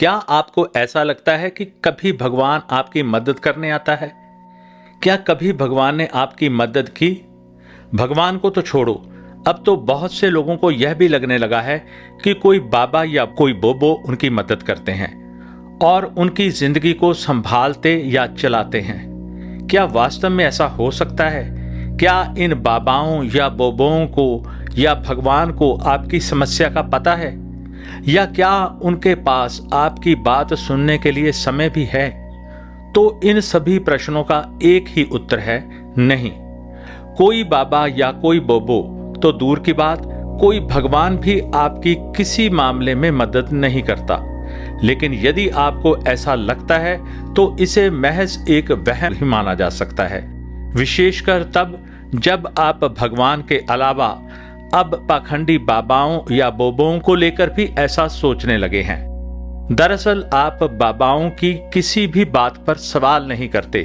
क्या आपको ऐसा लगता है कि कभी भगवान आपकी मदद करने आता है? क्या कभी भगवान ने आपकी मदद की? भगवान को तो छोड़ो, अब तो बहुत से लोगों को यह भी लगने लगा है कि कोई बाबा या कोई बोबो उनकी मदद करते हैं और उनकी जिंदगी को संभालते या चलाते हैं। क्या वास्तव में ऐसा हो सकता है? क्या इन बाबाओं या बोबों को या भगवान को आपकी समस्या का पता है? या क्या उनके पास आपकी बात सुनने के लिए समय भी है? तो इन सभी प्रश्नों का एक ही उत्तर है, नहीं। कोई बाबा या कोई बोबो तो दूर की बात, कोई भगवान भी आपकी किसी मामले में मदद नहीं करता। लेकिन यदि आपको ऐसा लगता है तो इसे महज एक वहम ही माना जा सकता है, विशेषकर तब जब आप भगवान के अलावा अब पाखंडी बाबाओं या बोबों को लेकर भी ऐसा सोचने लगे हैं। दरअसल आप बाबाओं की किसी भी बात पर सवाल नहीं करते,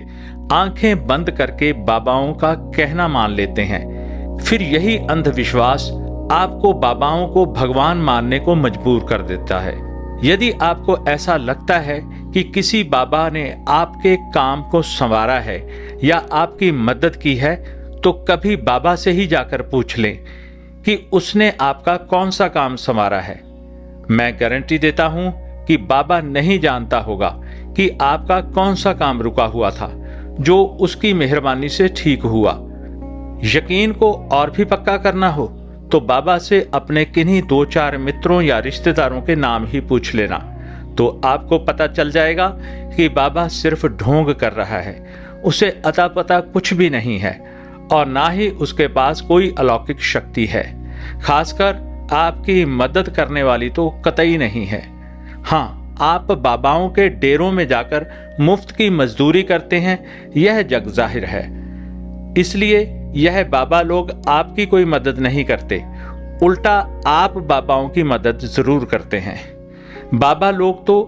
आंखें बंद करके बाबाओं का कहना मान लेते हैं। फिर यही अंधविश्वास आपको बाबाओं को भगवान मानने को मजबूर कर देता है। यदि आपको ऐसा लगता है कि किसी बाबा ने आपके काम को संवारा है या आपकी मदद की है, तो कभी बाबा से ही जाकर पूछ लें कि उसने आपका कौन सा काम संवारा है। मैं गारंटी देता हूं कि बाबा नहीं जानता होगा कि आपका कौन सा काम रुका हुआ था जो उसकी मेहरबानी से ठीक हुआ। यकीन को और भी पक्का करना हो तो बाबा से अपने किन्हीं 2-4 मित्रों या रिश्तेदारों के नाम ही पूछ लेना, तो आपको पता चल जाएगा कि बाबा सिर्फ ढोंग कर रहा है। उसे अता पता कुछ भी नहीं है और ना ही उसके पास कोई अलौकिक शक्ति है। खासकर आपकी मदद करने वाली तो कतई नहीं है। हाँ, आप बाबाओं के डेरों में जाकर मुफ्त की मजदूरी करते हैं, यह जग जाहिर है। इसलिए यह बाबा लोग आपकी कोई मदद नहीं करते, उल्टा आप बाबाओं की मदद जरूर करते हैं। बाबा लोग तो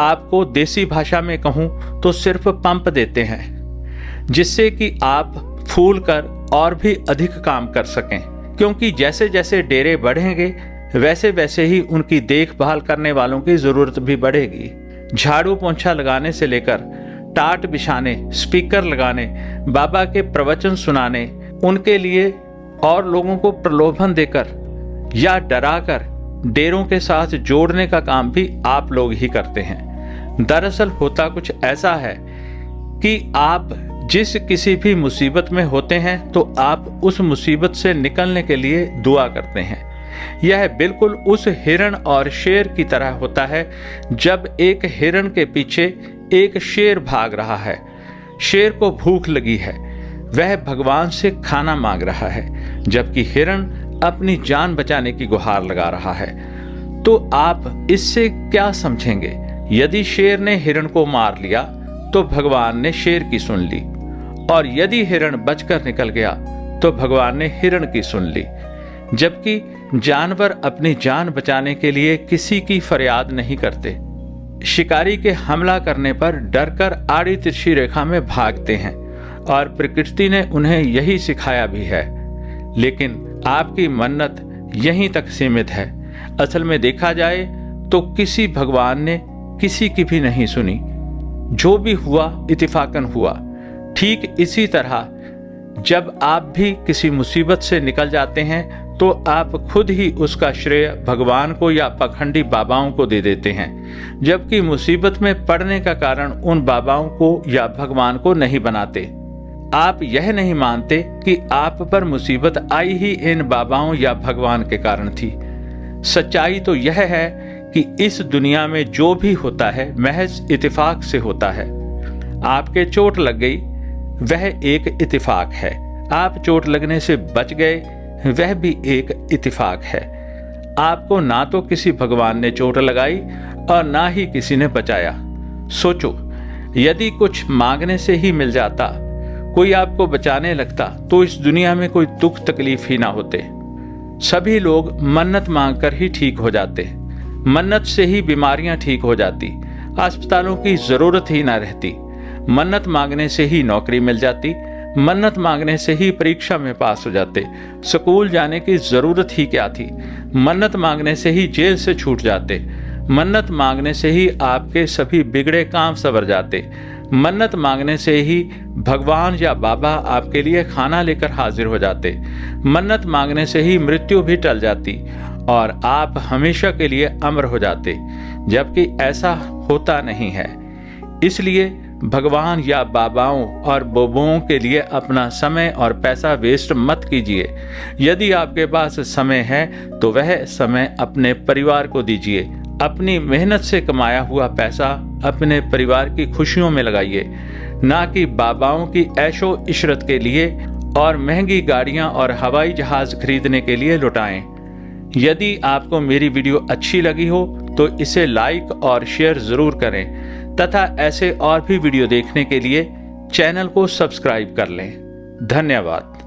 आपको देसी भाषा में कहूं तो सिर्फ पंप देते हैं, जिससे कि आप फूल कर और भी अधिक काम कर सकें, क्योंकि जैसे जैसे डेरे बढ़ेंगे वैसे वैसे ही उनकी देखभाल करने वालों की जरूरत भी बढ़ेगी। झाड़ू पोंछा लगाने से लेकर टाट बिछाने, स्पीकर लगाने, बाबा के प्रवचन सुनाने, उनके लिए और लोगों को प्रलोभन देकर या डराकर डेरों के साथ जोड़ने का काम भी आप लोग ही करते हैं। दरअसल होता कुछ ऐसा है कि आप जिस किसी भी मुसीबत में होते हैं तो आप उस मुसीबत से निकलने के लिए दुआ करते हैं। यह बिल्कुल उस हिरण और शेर की तरह होता है जब एक हिरण के पीछे एक शेर भाग रहा है। शेर को भूख लगी है, वह भगवान से खाना मांग रहा है, जबकि हिरण अपनी जान बचाने की गुहार लगा रहा है। तो आप इससे क्या समझेंगे? यदि शेर ने हिरण को मार लिया तो भगवान ने शेर की सुन ली, और यदि हिरण बचकर निकल गया तो भगवान ने हिरण की सुन ली। जबकि जानवर अपनी जान बचाने के लिए किसी की फरियाद नहीं करते। शिकारी के हमला करने पर डरकर आड़ी तिरछी रेखा में भागते हैं, और प्रकृति ने उन्हें यही सिखाया भी है। लेकिन आपकी मन्नत यहीं तक सीमित है। असल में देखा जाए तो किसी भगवान ने किसी की भी नहीं सुनी। जो भी हुआ इत्तेफाकन हुआ। ठीक इसी तरह जब आप भी किसी मुसीबत से निकल जाते हैं तो आप खुद ही उसका श्रेय भगवान को या पाखंडी बाबाओं को दे देते हैं, जबकि मुसीबत में पड़ने का कारण उन बाबाओं को या भगवान को नहीं बनाते। आप यह नहीं मानते कि आप पर मुसीबत आई ही इन बाबाओं या भगवान के कारण थी। सच्चाई तो यह है कि इस दुनिया में जो भी होता है महज इत्तेफाक से होता है। आपके चोट लग गई, वह एक इत्तेफाक है। आप चोट लगने से बच गए, वह भी एक इत्तेफाक है। आपको ना तो किसी भगवान ने चोट लगाई और ना ही किसी ने बचाया। सोचो, यदि कुछ मांगने से ही मिल जाता, कोई आपको बचाने लगता, तो इस दुनिया में कोई दुख तकलीफ ही ना होते। सभी लोग मन्नत मांगकर ही ठीक हो जाते, मन्नत से ही बीमारियां ठीक हो जाती, अस्पतालों की जरूरत ही ना रहती, मन्नत मांगने से ही नौकरी मिल जाती, मन्नत मांगने से ही परीक्षा में पास हो जाते, स्कूल जाने की जरूरत ही क्या थी, मन्नत मांगने से ही जेल से छूट जाते, मन्नत मांगने से ही आपके सभी बिगड़े काम संवर जाते। मन्नत मांगने से ही भगवान या बाबा आपके लिए खाना लेकर हाजिर हो जाते। मन्नत मांगने से ही मृत्यु भी टल जाती और आप हमेशा के लिए अमर हो जाते, जबकि ऐसा होता नहीं है। इसलिए भगवान या बाबाओं और बोबों के लिए अपना समय और पैसा वेस्ट मत कीजिए। यदि आपके पास समय है तो वह समय अपने परिवार को दीजिए। अपनी मेहनत से कमाया हुआ पैसा अपने परिवार की खुशियों में लगाइए, ना कि बाबाओं की ऐशो इशरत के लिए और महंगी गाड़ियां और हवाई जहाज खरीदने के लिए लुटाएं। यदि आपको मेरी वीडियो अच्छी लगी हो तो इसे लाइक और शेयर जरूर करें तथा ऐसे और भी वीडियो देखने के लिए चैनल को सब्सक्राइब कर लें। धन्यवाद।